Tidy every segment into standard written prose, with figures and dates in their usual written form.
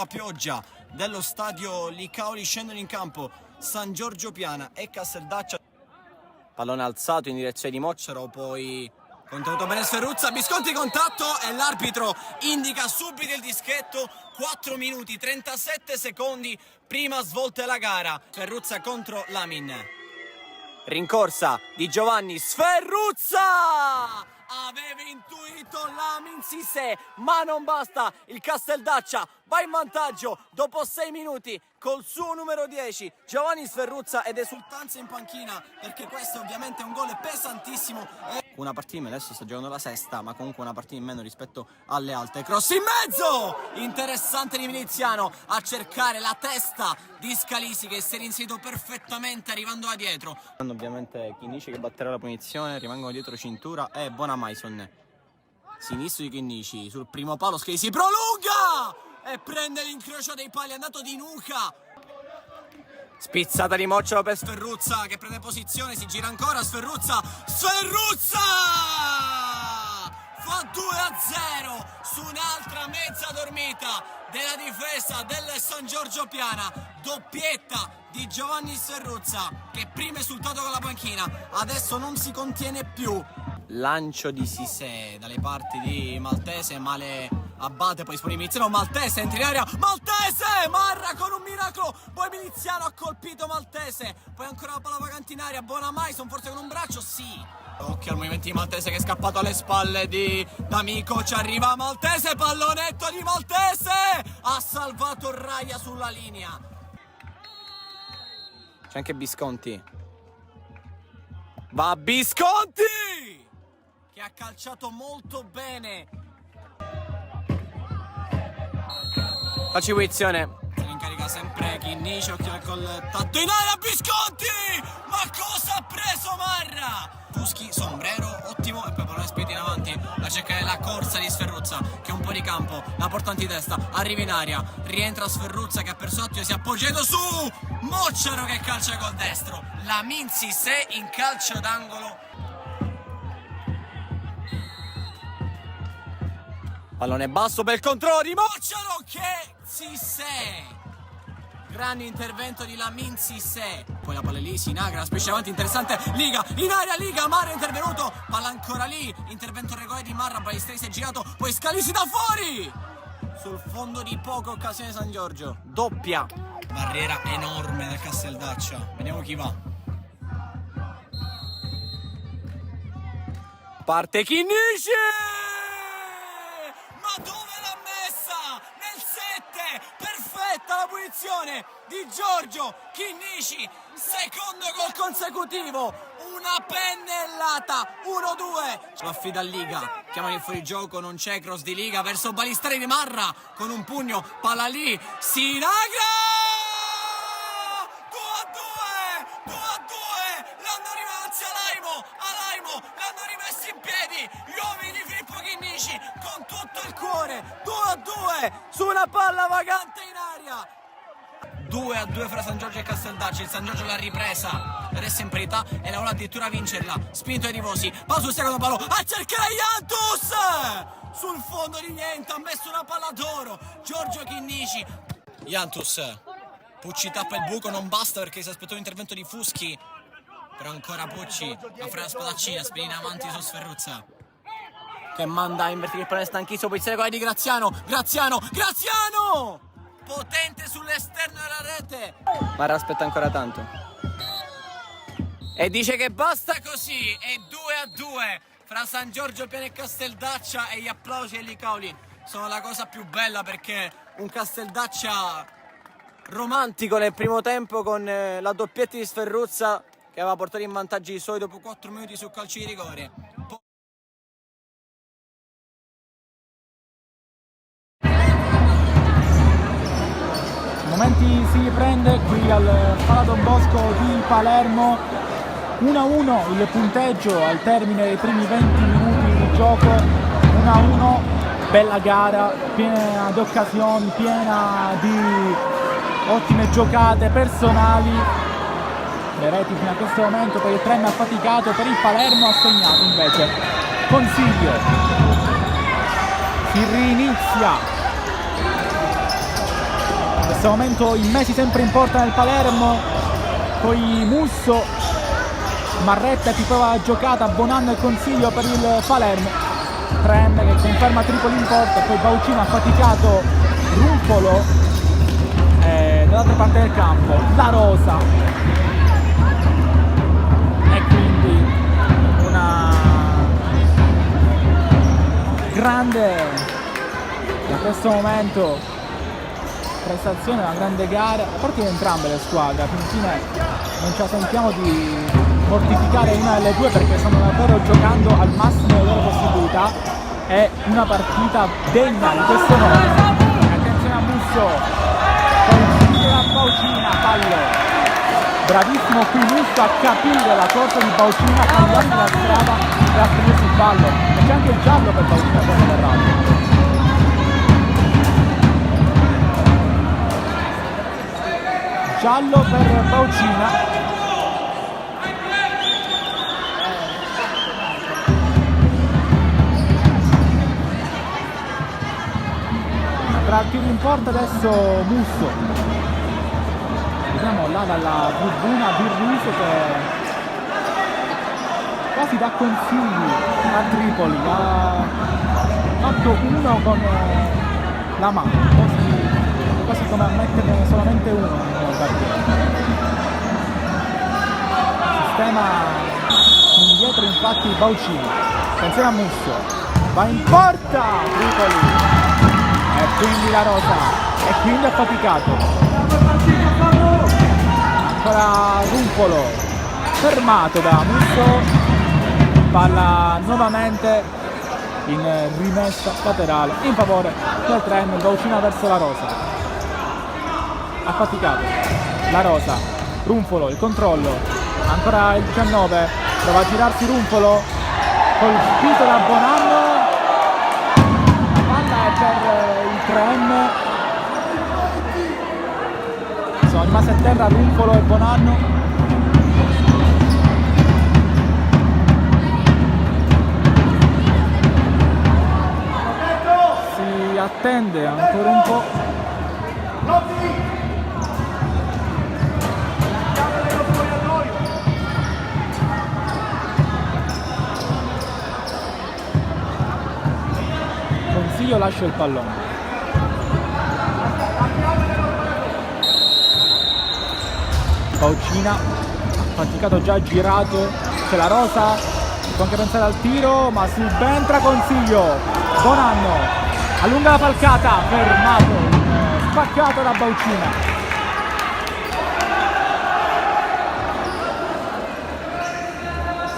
la pioggia dello stadio Licaoli scendono in campo San Giorgio Piana e Casteldaccia. Pallone alzato in direzione di Moccero, poi contenuto bene Sferruzza, Bisconti contatto e l'arbitro indica subito il dischetto. 4 minuti 37 secondi, prima svolta della gara. Sferruzza contro Lamin. Rincorsa di Giovanni Sferruzza! Aveva intuito Lamin Sissé, ma non basta. Il Casteldaccia va in vantaggio dopo 6 minuti col suo numero 10 Giovanni Sferruzza, ed esultanza in panchina perché questo ovviamente è un gol pesantissimo. Una partita in meno, adesso sta giocando la sesta, ma comunque una partita in meno rispetto alle altre. Cross in mezzo, interessante di Miliziano a cercare la testa di Scalisi, che si è inserito perfettamente arrivando da dietro. Ovviamente Chinnici che batterà la punizione, rimangono dietro cintura e Bonamaison. Sinistro di Chinnici sul primo palo, Scalisi prolunga e prende l'incrocio dei pali, è andato di nuca. Spizzata di Moccero per Sferruzza che prende posizione, si gira ancora Sferruzza fa 2-0 su un'altra mezza dormita della difesa del San Giorgio Piana. Doppietta di Giovanni Sferruzza che prima è esultato con la panchina, adesso non si contiene più. Lancio di Sissé dalle parti di Maltese, male abbatte, poi espone Miliziano, Maltese entra in area, Maltese, Marra con un miracolo, poi Miliziano ha colpito Maltese, poi ancora la palla vagante in area, Bonamaison forse con un braccio, sì. Occhio al movimento di Maltese che è scappato alle spalle di D'Amico, ci arriva Maltese, pallonetto di Maltese, ha salvato Raia sulla linea. C'è anche Bisconti, va Bisconti che ha calciato molto bene. Facci posizione. Se ne incarica sempre Chinnici, occhio col tatto in aria, Bisconti! Ma cosa ha preso Marra? Fuschi, sombrero, ottimo, e poi pallone spinto in avanti a cercare la corsa di Sferruzza che è un po' di campo, la porta antitesta, arriva in aria, rientra Sferruzza che ha perso attimo, si è appoggiato su Moccero che calcia col destro. Lamin Sissé in calcio d'angolo. Pallone basso per il controllo di Moccero che Sissé. Grande intervento di Lamin Sissé. Poi la palla lì, Sinagra, specie avanti, interessante. Liga, in area Liga, Marra è intervenuto. Palla ancora lì, intervento regolare di Marra, Ballisteri si è girato. Poi Scalisi da fuori. Sul fondo di poca occasione San Giorgio. Doppia. Barriera enorme del Casteldaccia. Vediamo chi va. Parte Chinnici! Ma dove l'ha messa? Nel 7! Perfetta la punizione di Giorgio Chinnici, secondo gol consecutivo, una pennellata, 1-2. Lo affida a Liga, chiamano il fuorigioco, non c'è, cross di Liga verso Balistreri di Marra con un pugno, palla lì, Sinagra! 2-2, l'hanno rimessi Alaimo, l'hanno rimessi in piedi gli uomini di Filippo Chinnici con tutto il cuore. 2-2 su una palla vagante in aria. 2-2 fra San Giorgio e Casteldaccia. Il San Giorgio l'ha ripresa, resta in parità e la vuole addirittura vincerla. Spinto ai tifosi, palla sul secondo palo a cercare Iantus sul fondo di niente, ha messo una palla d'oro Giorgio Chinnici. Iantus, Pucci tappa il buco, non basta perché si aspettò l'intervento di Fuschi, però ancora Pucci a fare la spadaccina, spina avanti su Sferruzza che manda in verticale il pallone stanchissimo, posizione quella di Graziano, potente sull'esterno della rete. Marra aspetta ancora tanto e dice che basta così. È 2-2 fra San Giorgio Piana e Casteldaccia e gli applausi ai Licaoli sono la cosa più bella perché un Casteldaccia romantico nel primo tempo con la doppietta di Sferruzza che aveva portato in vantaggi i suoi dopo 4 minuti su calci di rigore. Momenti si riprende qui al Pala Don Bosco di Palermo, 1-1 il punteggio al termine dei primi 20 minuti di gioco, 1-1, bella gara, piena di occasioni, piena di ottime giocate personali. Le reti fino a questo momento per il Trem ha faticato, per il Palermo ha segnato invece Consiglio. Si rinizia questo momento in Messi sempre in porta nel Palermo, poi Musso, Marretta che prova la giocata, Bonanno e Consiglio per il Palermo, 3M che conferma Tripoli in porta, poi Baucina affaticato, Rumpolo dall'altra parte del campo, La Rosa, e quindi una grande, da questo momento, prestazione, una grande gara a parte di entrambe le squadre. Alla fine non ce la sentiamo di mortificare una delle due perché stanno davvero giocando al massimo delle loro possibilità. È una partita degna di questo nome. Attenzione a Musso, colpire la Baucina, fallo. Bravissimo qui Musso a capire la corsa di Baucina, cambiando la strada e a prendersi il fallo. E c'è anche il giallo per Baucina come verrà. Giallo per Baucina. Tra tiro in porta adesso Musso. Vediamo là dalla tribuna Birruso che quasi dà consigli a Tripoli. Ha fatto uno con la mano, quasi come a metterne solamente uno nel barbiere. Sistema indietro infatti Baucini. Attenzione a Musso, va in porta Tripoli e quindi La Rosa, e quindi ha faticato. Ancora Rumpolo, fermato da Musso, palla nuovamente in rimessa laterale in favore del 3M, Baucina verso La Rosa. Ha faticato La Rosa, Rumpolo, il controllo, ancora il 19, prova a girarsi Rumpolo, colpito da Bonanno, la palla è per il 3M, sono rimasti a terra Rumpolo e Bonanno. Si attende ancora un po'. Consiglio lascia il pallone. Baucina, faticato, già girato, c'è La Rosa, può anche pensare al tiro, ma subentra Consiglio. Bonanno, allunga la falcata, fermato, spaccato da Baucina.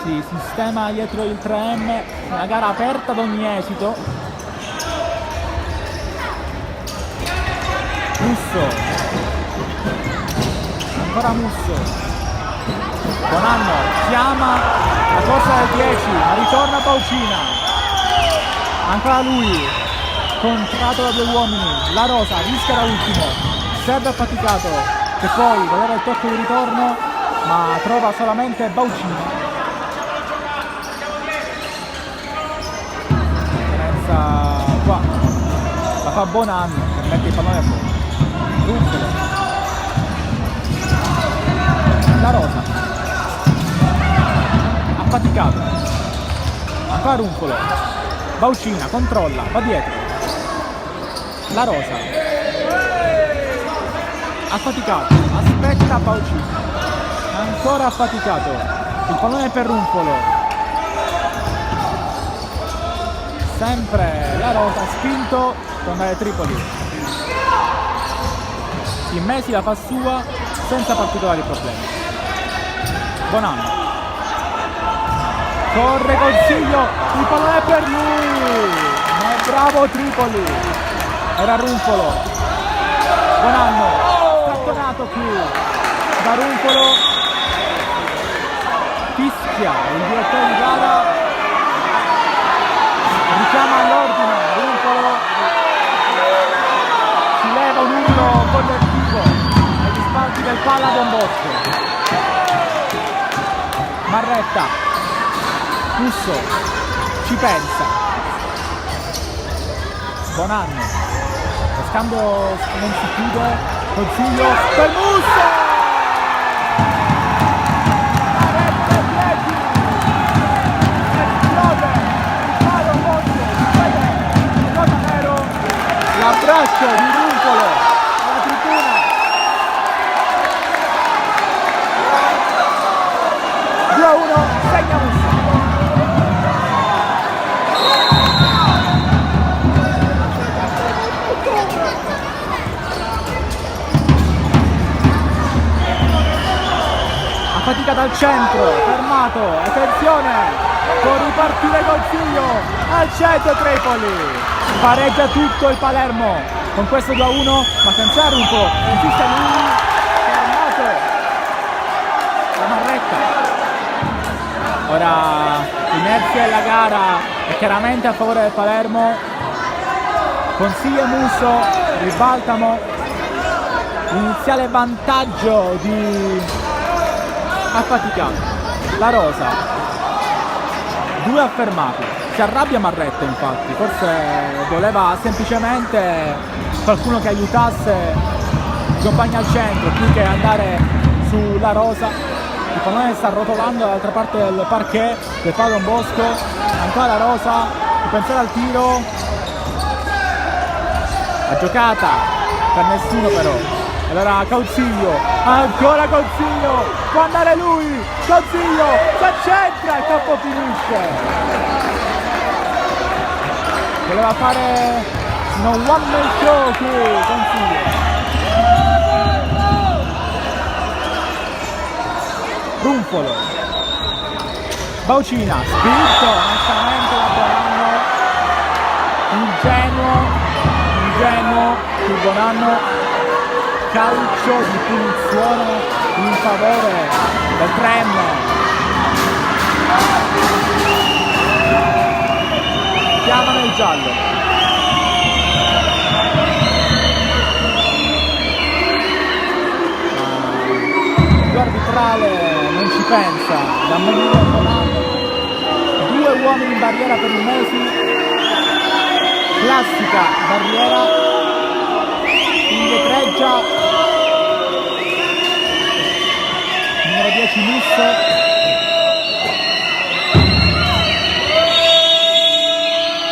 Si sistema dietro il 3M, una gara aperta ad ogni esito. Musso, ancora Musso, Bonanno chiama la corsa del 10, ma ritorna Baucina, ancora lui, contratto da due uomini, La Rosa rischia da ultimo, serve affaticato, che poi vedere il tocco di ritorno, ma trova solamente Baucina. Qua la fa Bonanno che mette il pallone fuori. Rumpolo, La Rosa, affaticato, ancora Rumpolo, Baucina controlla, va dietro, La Rosa, affaticato, aspetta Baucina, ancora affaticato, il pallone è per Rumpolo, sempre La Rosa spinto con Tripoli. Il Messi la fa sua senza particolari problemi. Bonanno, corre Consiglio, il pallone è per lui, ma è bravo Tripoli, era Rumpolo. Bonanno, strattonato qui da Rumpolo, fischia il direttore di gara, richiama all'ordine Rumpolo, si leva un urlo collettivo agli spalti del Palla Don Bosco. Marretta, Musso, ci pensa, Bonanno, lo scambio non si chiude, Consiglio per Musso. L'abbraccio di Rumpolo alla tribuna. 2-1, segna Musso. Fatica dal centro, fermato, attenzione, può ripartire Consiglio, al centro Tripoli, pareggia tutto il Palermo, con questo 2-1, ma senza Rumpolo, insiste lui, fermato, la Marretta. Ora l'inerzia della gara è chiaramente a favore del Palermo, Consiglio e Musso, ribaltano l'iniziale vantaggio di affaticato. La Rosa, 2 affermati, si arrabbia Marretta infatti, forse voleva semplicemente qualcuno che aiutasse i compagni al centro più che andare sulla Rosa. Il pallone sta rotolando dall'altra parte del parquet del palo Don Bosco, ancora la Rosa, può pensare al tiro, la giocata per nessuno però. Allora Consiglio, ancora Consiglio, può andare lui, Consiglio, si accentra, il campo finisce. Voleva fare uno one man show qui, Consiglio. Rumpolo, Baucina, spinto, onestamente la Bonanno, ingenuo, il Bonanno. Calcio di punizione in favore del Trem. Chiamano il giallo. Il arbitrale non ci pensa, da Menino e Bonanno. 2 uomini in barriera per il Mesi. Classica barriera. Indietreggia numero 10 Musso,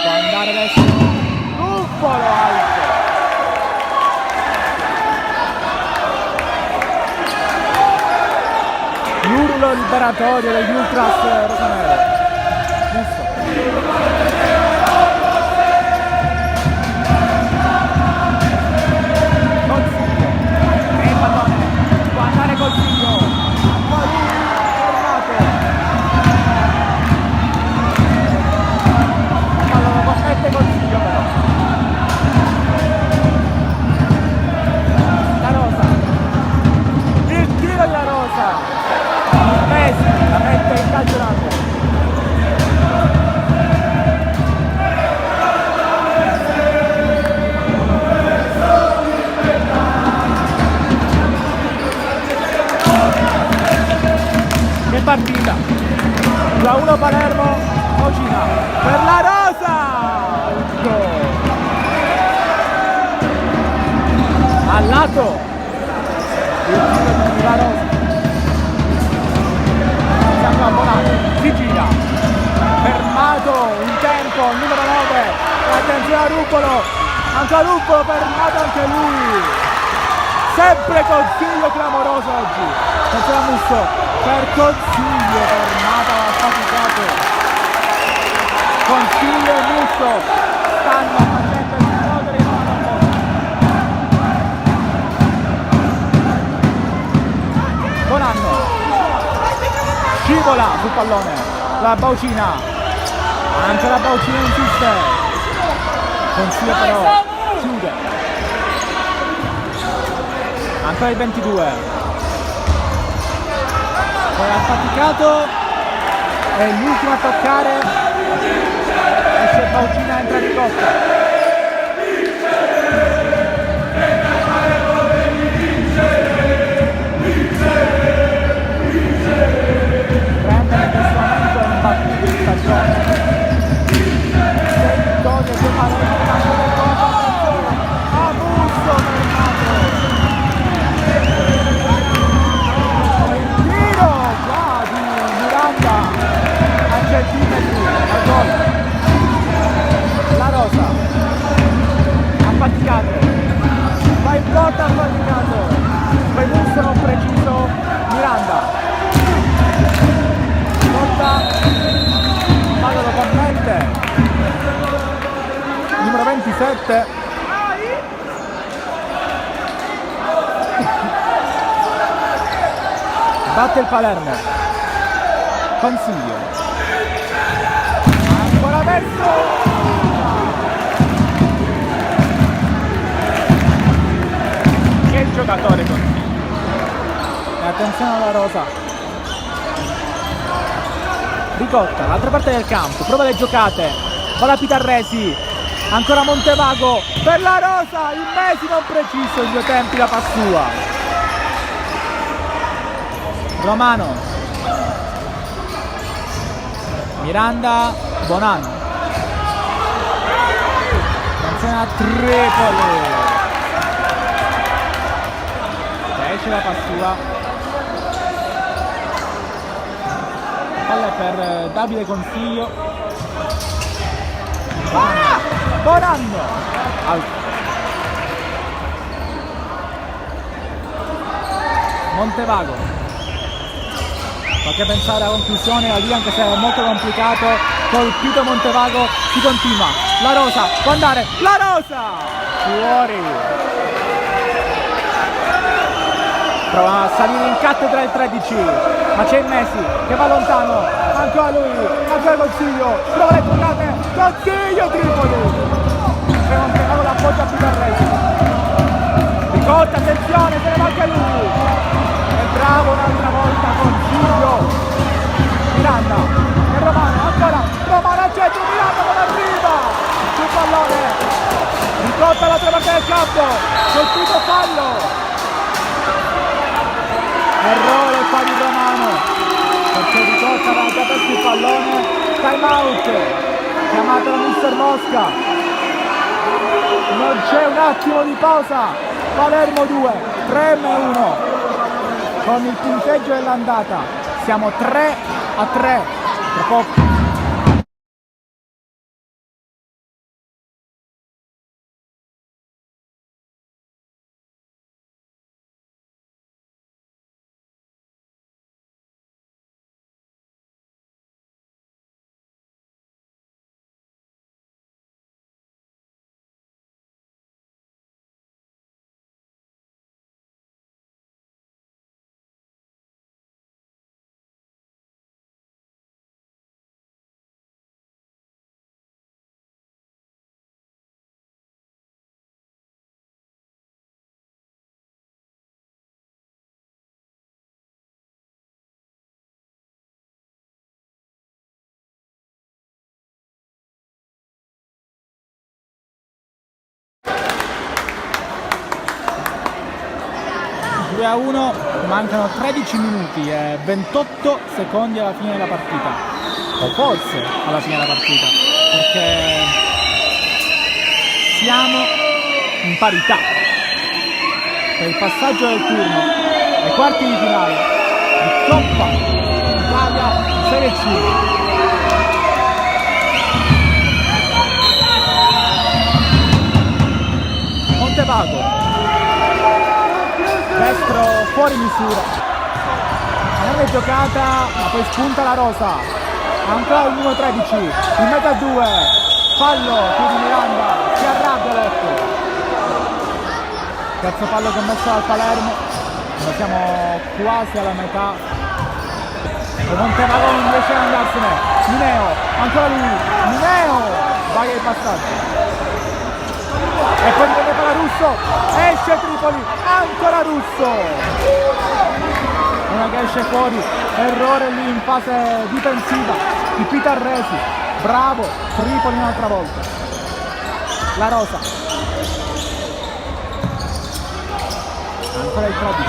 può andare adesso Rumpolo alto, l'urlo liberatorio degli ultras rosanero. Musso, Consiglio, ma lui fermato, allora commette Consiglio però, la Rosa, il tiro della Rosa, il Messi la mette in calcio d'angolo. Che partita, 2-1 Palermo, Baucina per la Rosa, al lato il tiro di la Rosa, siamo abbonati, si gira, fermato in tempo il numero 9, attenzione a Rumpolo, ancora Rumpolo, fermato anche lui, sempre Consiglio clamoroso oggi, attenzione a Musso, per Consiglio, fermata affaticato. Consiglio e Musso stanno facendo esplodere il pallone. Bonanno scivola sul pallone, la Baucina, anche la Baucina insiste. Consiglio però chiude. Ancora il 22. Poi affaticato, è l'ultimo a toccare, esce Baucina, entra di costa. Prende in questo momento un battuto di stagione, 6 vittorie, 2 pareggi, a Musso fermato. 7. Batte il Palermo. Consiglio. Ancora verso. Che giocatore Consiglio. E attenzione alla rosa. Ricotta, l'altra parte del campo, prova le giocate, va la Pitarresi, ancora Montevago, per la rosa, il Messi non preciso, in due tempi la Passua. Romano, Miranda, Bonan, attenzione a Tripoli, esce la Passua. Palla per Davide Consiglio. Bonanno. Montevago. Fa che pensare alla conclusione lì, anche se è molto complicato. Colpito Montevago, si continua. La rosa, può andare. La rosa! Fuori. Prova a salire in cattedra il 13, ma c'è il Messi che va lontano, ancora lui, ancora Consiglio, prova le giocate, Consiglio Tripoli, e Montevago l'appoggia a Pitarresi, Ricotta, attenzione, se ne va anche lui, è bravo un'altra volta Consiglio, Miranda, e Romano, ancora, Romano al centro, Miranda non arriva, sul pallone, Ricotta all'altra parte del campo, colpito fallo. Errore qua di Romano, perché Ricotta aveva già perso il pallone. Time out chiamato da Mister Mosca, non c'è un attimo di pausa. Palermo 2, 3-1 con il punteggio dell'andata, siamo 3-3. Tra poco. A 1, mancano 13 minuti e 28 secondi alla fine della partita, o forse alla fine della partita, perché siamo in parità per il passaggio del turno ai quarti di finale di Coppa Italia Serie C. Montevago, destro fuori misura, non è giocata, ma poi spunta la rosa, ancora il numero 13, in mezzo a 2, fallo qui di Miranda, si arrabbia l'8, terzo fallo commesso dal Palermo, noi siamo quasi alla metà, e Montevago non riesce ad andarsene, Mineo, ancora lui, Mineo, sbaglia il passaggio. E poi deve fare Russo, esce Tripoli, ancora Russo, una che esce fuori, errore lì in fase difensiva di Pitarresi, bravo Tripoli un'altra volta. La rosa, ancora il 13,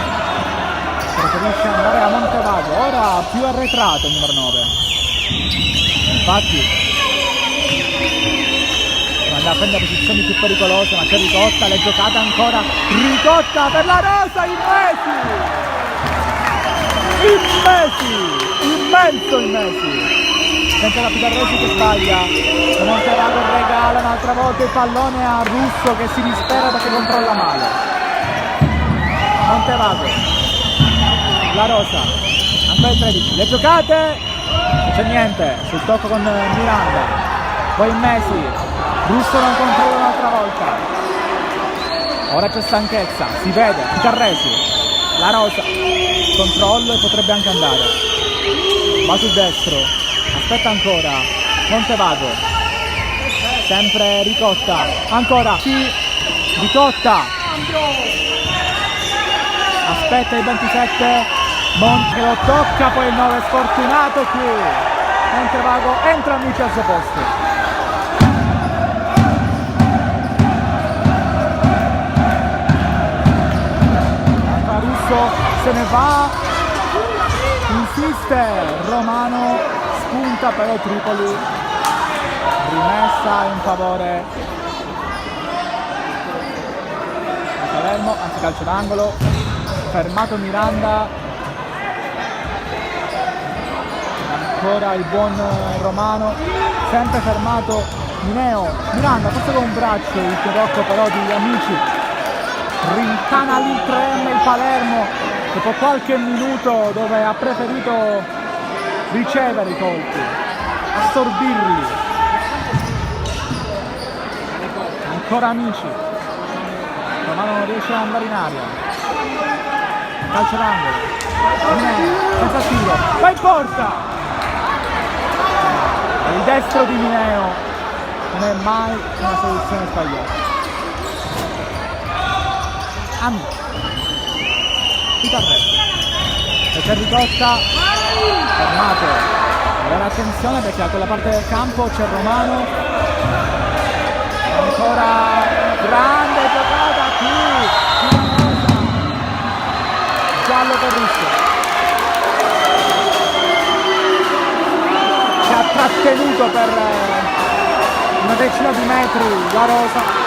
preferisce andare a Montevago, ora più arretrato il numero 9, infatti andava a prendere posizioni più pericolose, ma c'è Ricotta, le giocate ancora, Ricotta per la rosa, il Messi, immenso il Messi, senza la Pitarresi che sbaglia, e Montevago regala un'altra volta il pallone a Russo che si dispera perché controlla male. Montevago, la rosa, ancora il 13, le giocate, non c'è niente, sul tocco con Miranda, poi Messi, Russo non controlla un'altra volta. Ora c'è stanchezza, si vede, Carresi, La Rosa, controllo e potrebbe anche andare. Va sul destro, aspetta ancora, Montevago, sempre Ricotta, ancora, sì, Ricotta, aspetta il 27, Monte che lo tocca, poi il 9 sfortunato qui, Montevago entra amici al suo posto. Se ne va, insiste Romano, spunta però Tripoli, rimessa in favore di Palermo, anzi calcio d'angolo, fermato Miranda, ancora il buon Romano, sempre fermato Mineo, Miranda forse con un braccio il tirocco però di Amici, rintana lì 3M il Palermo dopo qualche minuto dove ha preferito ricevere i colpi, assorbirli. Ancora Amici, Romano non riesce ad andare in aria, calcio d'angolo, senza tiro, va in porta, il destro di Mineo non è mai una soluzione sbagliata. Amici, e c'è Ricotta, fermato. Allora attenzione perché a quella parte del campo c'è Romano, ancora grande giocata qui, giallo per Russo, si ha trattenuto per una decina di metri La Rosa.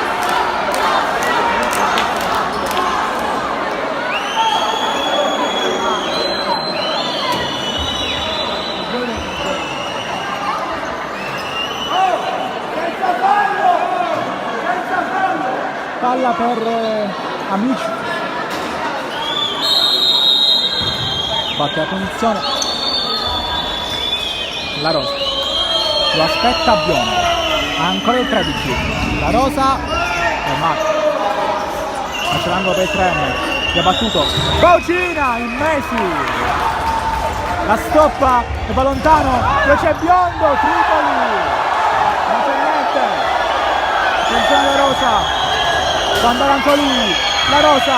Palla per Amici, batte la punizione, La Rosa, lo aspetta Biondo, ancora il 13, La Rosa, fermato, calcio d'angolo per 3M, che ha battuto, Baucina in Messi, la stoppa e va lontano, dove c'è Biondo, Tripoli, non c'è niente, attenzione La Rosa, può andare anche lui, La Rosa,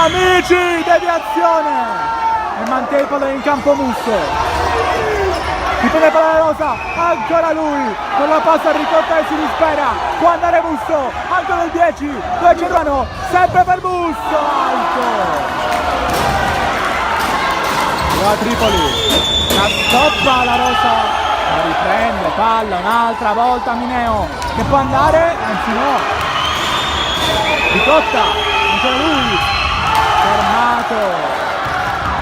Amici, deviazione e mantiene in campo Musso, dipende per La Rosa, ancora lui, con la passa a Ricotta e si dispera, può andare Musso, ancora il 10, dove c'è Romano, sempre per Musso, alto, va Tripoli, la stoppa La Rosa, la riprende, palla un'altra volta Mineo, che può andare, anzi no, Ricotta, ancora lui, fermato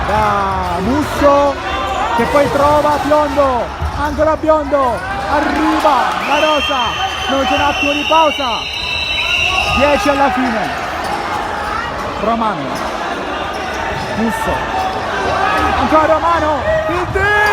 da Musso che poi trova Biondo, ancora Biondo, arriva La Rosa, non c'è un attimo di pausa, 10 alla fine, Romano, Musso, ancora Romano, il tiro!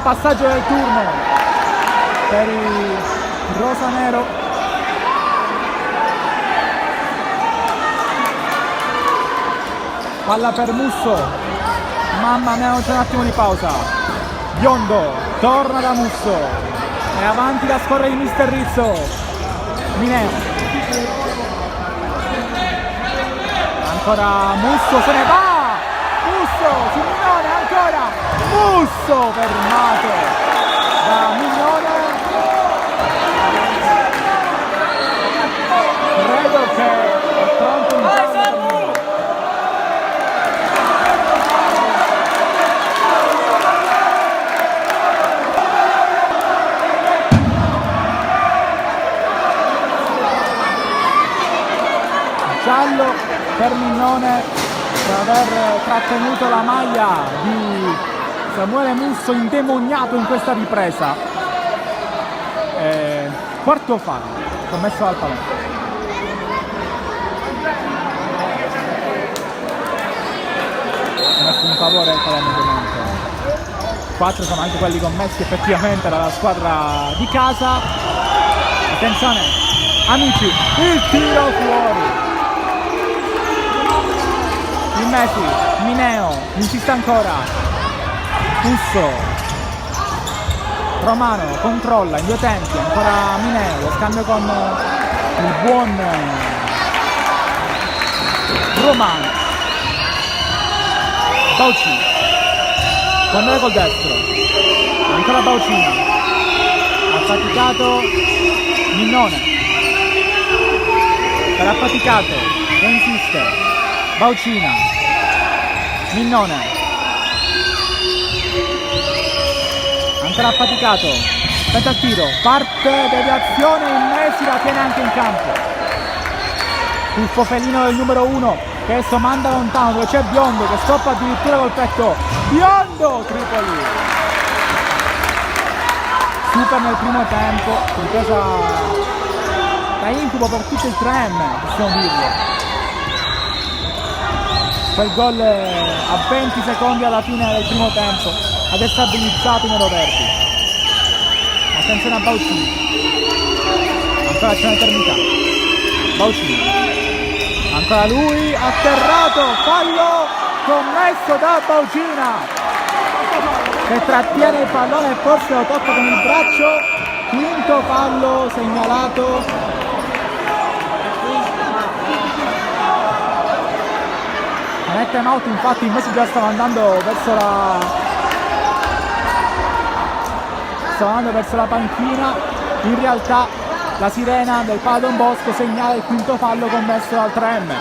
Passaggio del turno per il rosanero, palla per Musso, Mamma mia, non c'è un attimo di pausa. Biondo, torna da Musso. E avanti la squadra di Mister Rizzo. Mineo. Ancora Musso, se ne va! Musso, su Mignone, ancora! Musso, fermato da Mignone. Credo che è pronto un giallo. Giallo per Mignone per aver trattenuto la maglia di Samuele Musso, indemoniato in questa ripresa. Quarto fallo commesso dal Palermo. Messo in favore il Palermo ovviamente. 4 sono anche quelli commessi effettivamente dalla squadra di casa. Attenzione amici, il tiro fuori. In Messi, Mineo, insiste ancora, Musso, Romano controlla in 2 tempi, ancora Mineo, lo scambio con il buon Romano, Bauci, guardate col destro, ancora Baucina, affaticato Mignone, per affaticato, che insiste, Baucina, Mignone, ancora affaticato, aspetta il tiro, parte deviazione in Messi, la tiene anche in campo. Il fofelino del numero 1 che adesso manda lontano dove c'è Biondo che stoppa addirittura col petto. Biondo, Tripoli. Super nel primo tempo, ripresa da incubo per tutto il 3M, possiamo dirlo. Quel gol a 20 secondi alla fine del primo tempo ha destabilizzato i neroverdi. Attenzione a Baucini, ancora c'è un'eternità. Baucini, ancora lui, atterrato, fallo commesso da Baucina che trattiene il pallone e forse lo tocca con il braccio. Quinto fallo segnalato. Nel time out infatti Messi già stava andando verso la panchina. In realtà la sirena del Pala Don Bosco segnala il quinto fallo commesso dal 3M,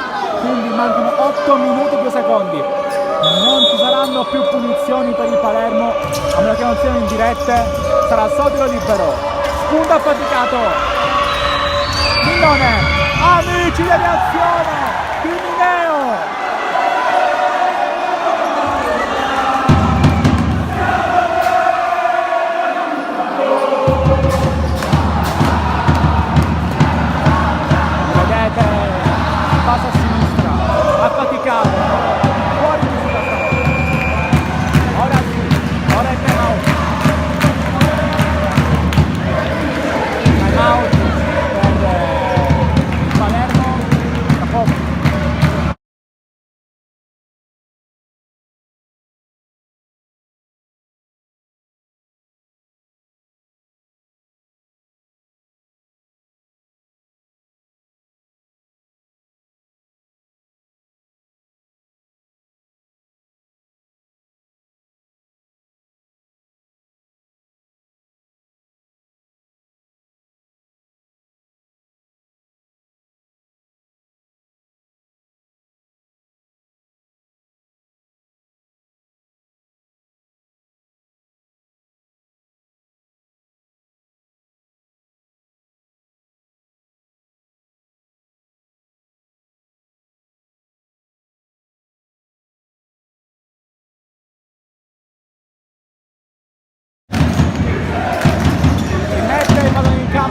quindi mancano 8 minuti e 2 secondi. Non ci saranno più punizioni per il Palermo, a meno che non siano in dirette, sarà solo tiro libero. Spunta affaticato Mignone, amici deviazione di Mineo. Passa a sinistra, affaticato, fuori di situazione. Ora sì, ora è time out. Time out per il Palermo, tra poco.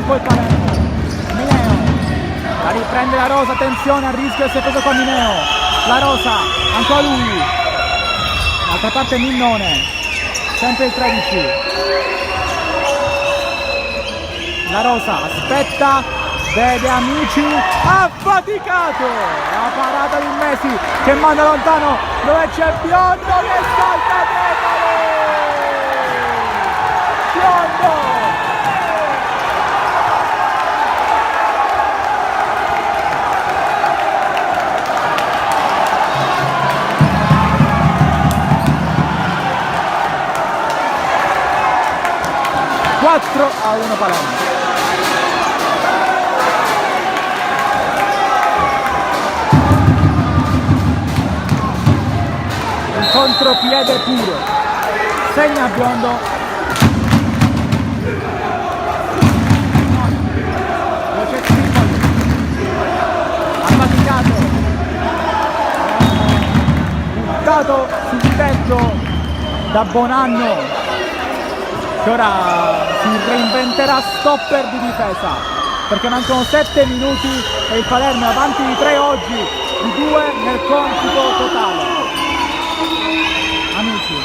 Poi Palermo, Mineo, la riprende la Rosa, attenzione al rischio che si è preso qua Mineo, la Rosa, ancora lui, d'altra parte Mignone, sempre il 13, la Rosa aspetta, vede Amici, affaticato, la parata di Messi che manda lontano, dove c'è Biondo che salta Biondo! 4-1 Palermo. Un contropiede puro, segna Biondo. C'è Tripoli, affaticato, buttato sul tetto da Bonanno, che ora si reinventerà stopper di difesa, perché mancano 7 minuti e il Palermo è avanti di 3 oggi, di 2 nel compito totale. Amici,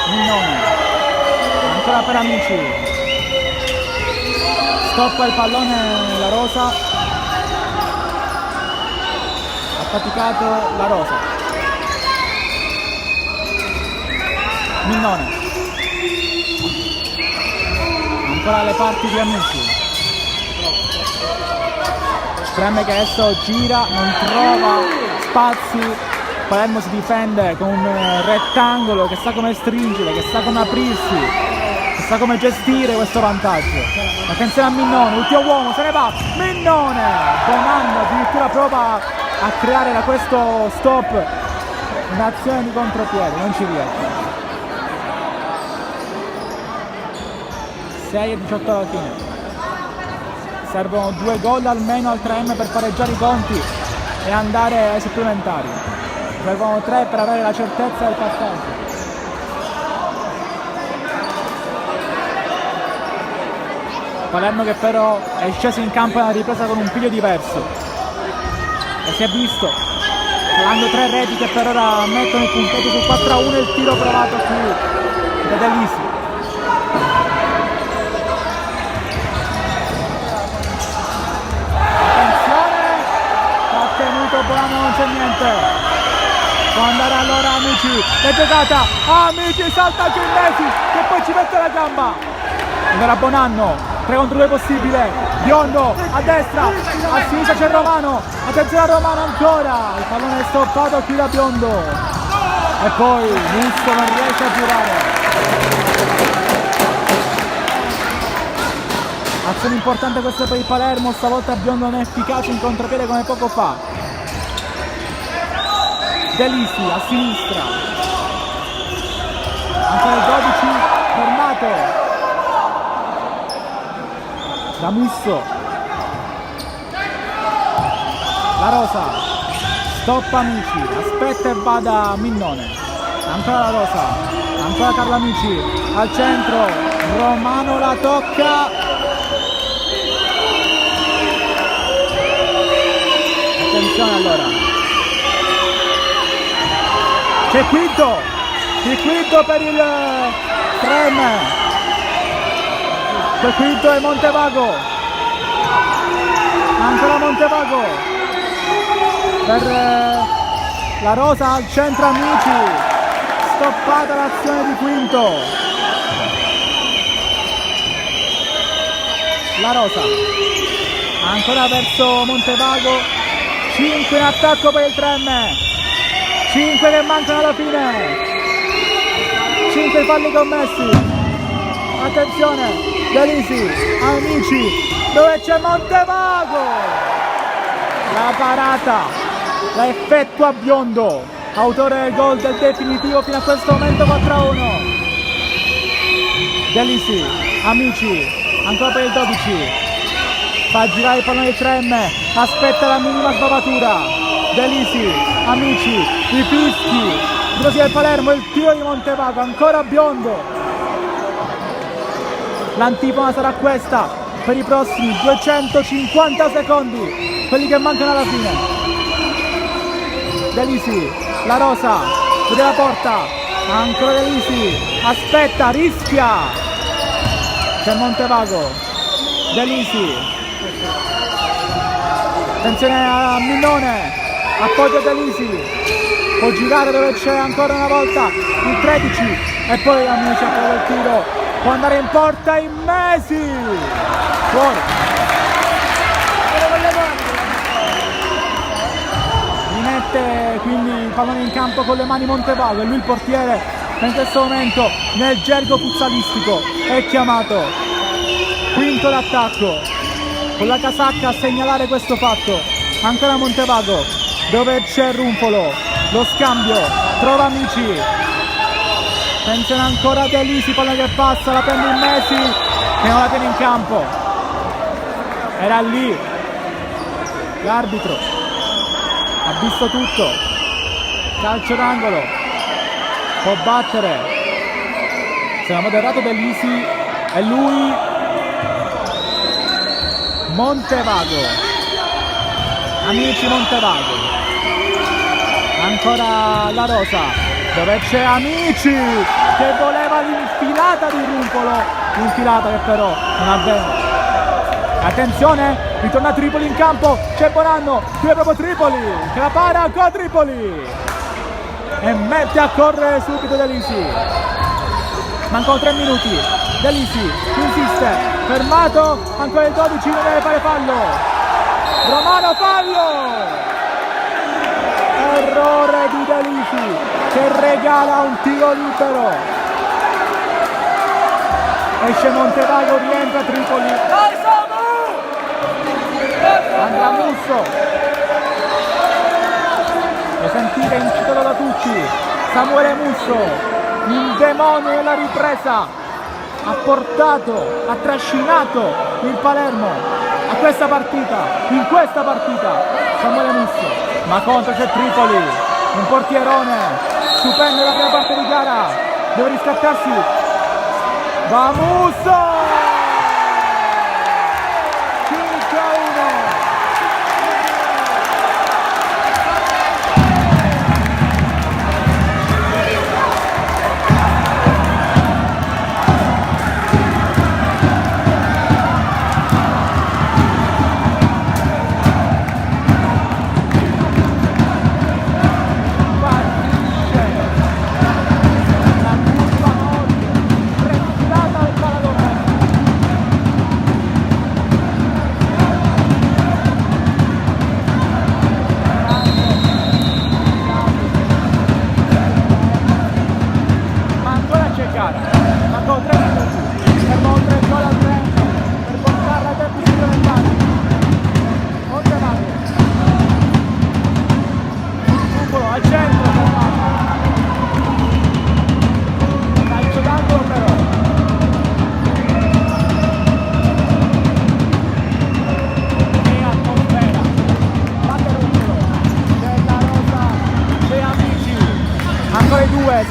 Mignone, ancora per Amici, stoppa il pallone la Rosa, affaticato la Rosa, Mignone, ancora le parti di Amici, Tremme che adesso gira, non trova spazi. Palermo si difende con un rettangolo che sa come stringere, che sa come aprirsi, che sa come gestire questo vantaggio. Attenzione a Mignone, ultimo uomo, se ne va, Mignone! Bonanno addirittura prova a creare da questo stop un'azione di contropiede, non ci riesce. 6-18 alla fine. Servono 2 gol almeno al 3M per pareggiare i conti e andare ai supplementari. Servono 3 per avere la certezza del passaggio. Palermo che però è sceso in campo nella ripresa con un piglio diverso. E si è visto, tirando 3 reti che per ora mettono il punteggio sul 4-1 il tiro provato qui da Delisi. Bonanno, non c'è niente, può andare allora Amici, è giocata, Amici salta Ginnesi che poi ci mette la gamba, allora Bonanno, 3 contro 2 possibile, Biondo a destra, a sinistra c'è Romano, attenzione a Romano ancora, il pallone è stoppato qui da Biondo e poi Musso non riesce a girare. Azione importante questa per il Palermo, stavolta Biondo non è efficace in contropiede come poco fa. Delisi a sinistra, ancora il 12 fermato da Musso, la Rosa stoppa Amici, aspetta e va da Mignone, ancora la Rosa, ancora Carlo Amici al centro, Romano la tocca, attenzione allora, c'è Quinto, il Quinto per il Trem, c'è Quinto e Montevago, ancora Montevago per la Rosa al centro Amici, stoppata l'azione di Quinto, la Rosa ancora verso Montevago, 5 in attacco per il Trem, 5 che mancano alla fine, 5 falli commessi, attenzione, Delisi, Amici, dove c'è Montevago, la parata, la effettua Biondo, autore del gol del definitivo fino a questo momento 4-1, Delisi, Amici, ancora per il 12, fa girare il pallone di Trem, aspetta la minima sbavatura, Delisi, Amici, i fischi, così del Palermo, il tiro di Montevago, ancora Biondo. L'antifona sarà questa per i prossimi 250 secondi, quelli che mancano alla fine. Delisi, la Rosa, chiude la porta, ancora Delisi, aspetta, rischia. C'è Montevago, Delisi, attenzione a Millone, appoggio Delisi, può girare dove c'è ancora una volta il 13 e poi Amici a prova il tiro, può andare in porta Immesi, fuori. Rimette quindi il pallone in campo con le mani Montevago e lui il portiere in questo momento nel gergo futsalistico è chiamato. Quinto d'attacco con la casacca a segnalare questo fatto, ancora Montevago dove c'è Rumpolo, lo scambio, trova Amici, attenzione ancora Delisi, palla che passa, la prende Immesi e non la tiene in campo, era lì l'arbitro, ha visto tutto, calcio d'angolo, può battere, si era moderato Delisi e lui Montevago, Amici Montevago, ancora La Rosa, dove c'è Amici che voleva l'infilata di Rumpolo, l'infilata che però non avvenne. Attenzione, ritorna Tripoli in campo, c'è Bonanno, qui è proprio Tripoli, che la para con Tripoli e mette a correre subito Delisi. Mancano 3 minuti, Delisi insiste, fermato, ancora il 12, non deve fare fallo, Romano fallo! Errore di Delisi che regala un tiro libero, esce Montevago, rientra Tripoli, andrà Musso, lo sentite incitato da tutti, Samuele Musso, il demonio della ripresa, ha portato, ha trascinato il Palermo a questa partita, in questa partita, Samuele Musso, ma contro c'è Tripoli, un portierone, stupendo la prima parte di gara, deve riscattarsi, va Musso! 5-1!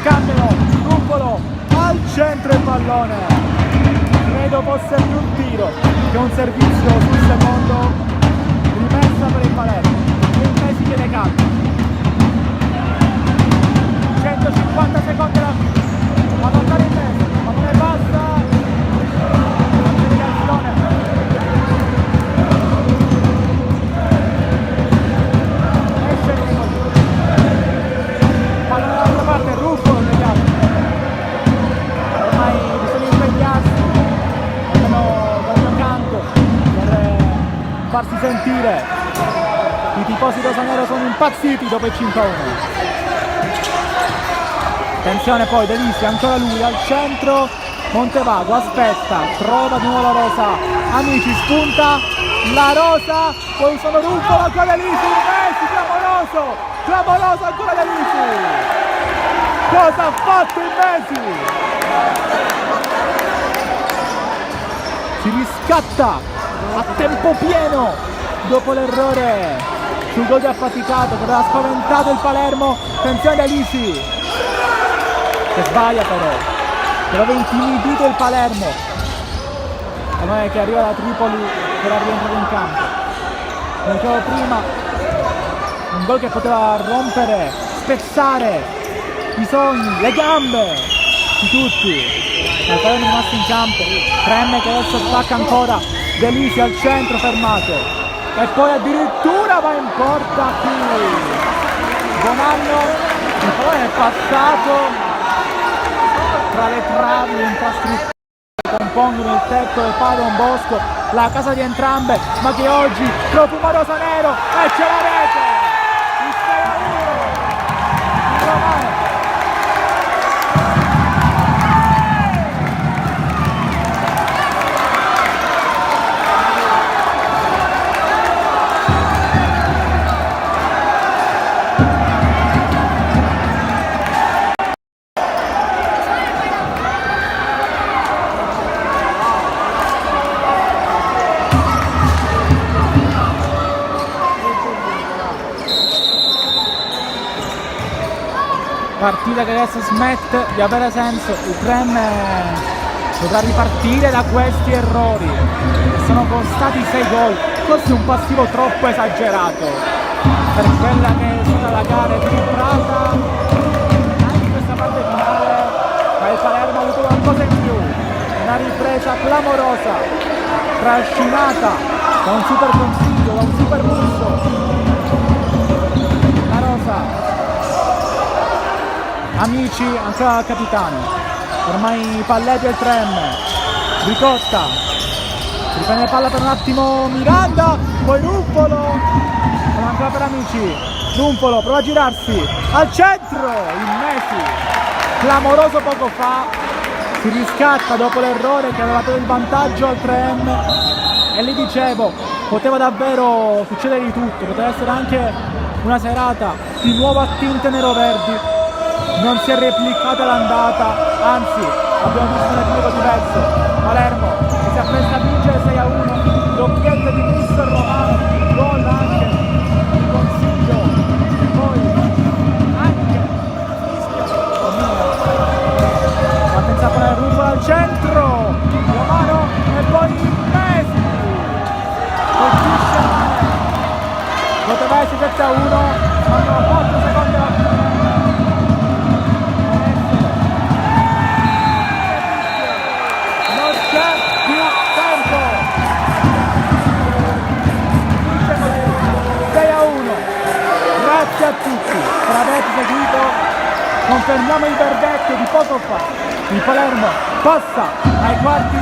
Scambiano, Rumpolo al centro il pallone, credo fosse più un tiro che un servizio sul secondo, rimessa per il Palermo, il Messi viene calmo, 150 secondi alla fine, a mandare in mezzo, ma non ne basta, esce palla dall'altra parte, Ruffolo tagliato, ormai bisogna impegnarsi almeno dal mio canto per farsi sentire, i tifosi rosanero sono impazziti dopo il 5-1. Attenzione poi Delisi, ancora lui al centro, Montevago aspetta, trova di nuovo La Rosa, Amici spunta, La Rosa, poi sono Ruffolo, ancora Delisi, Messi, clamoroso ancora Delisi, cosa ha fatto il Messi? Si riscatta a tempo pieno dopo l'errore sul gol di affaticato che aveva spaventato il Palermo. Attenzione Delisi che sbaglia però aveva intimidito il Palermo, non è che arriva da Tripoli per rientrare in campo, come dicevo prima, un gol che poteva rompere, spezzare i sogni, le gambe di tutti. Il Palermo è rimasto in campo, Tremme che adesso attacca ancora, Delisi al centro fermato, e poi addirittura va in porta qui Bonanno, il pallone è passato tra le travi, le infrastrutture che compongono il tetto del Pala Don Bosco, la casa di entrambe, ma che oggi profuma rosa nero e c'è la rete, il 6-1 di Romano. Partita che adesso smette di avere senso, il Trem dovrà ripartire da questi errori che sono costati 6 gol, forse un passivo troppo esagerato per quella che è stata la gara equilibrata anche in questa parte finale, ma il Palermo ha avuto qualcosa in più, una ripresa clamorosa trascinata da un super consiglio, da un super busso. La Rosa, Amici, ancora capitano, ormai Palletti e il Trem, Ricotta, riprende palla per un attimo Miranda, poi Rumpolo, ancora per Amici, Rumpolo prova a girarsi, al centro, il Messi, clamoroso poco fa, si riscatta dopo l'errore che aveva dato il vantaggio al Trem e lì dicevo, poteva davvero succedere di tutto, poteva essere anche una serata di nuovo a tinte nero-verdi. Non si è replicata l'andata, anzi abbiamo visto un epilogo diverso. Palermo che si appresta a vincere 6-1, doppietta di Musso e Romano, gol anche di Consiglio, e poi anche attenzione a Rumpolo al centro, Romano e poi Messi, colpisce male, poteva essere 7-1, mancano 4 secondi alla fine. Grazie a tutti per aver seguito, confermiamo il verdetto di poco fa, il Palermo passa ai quarti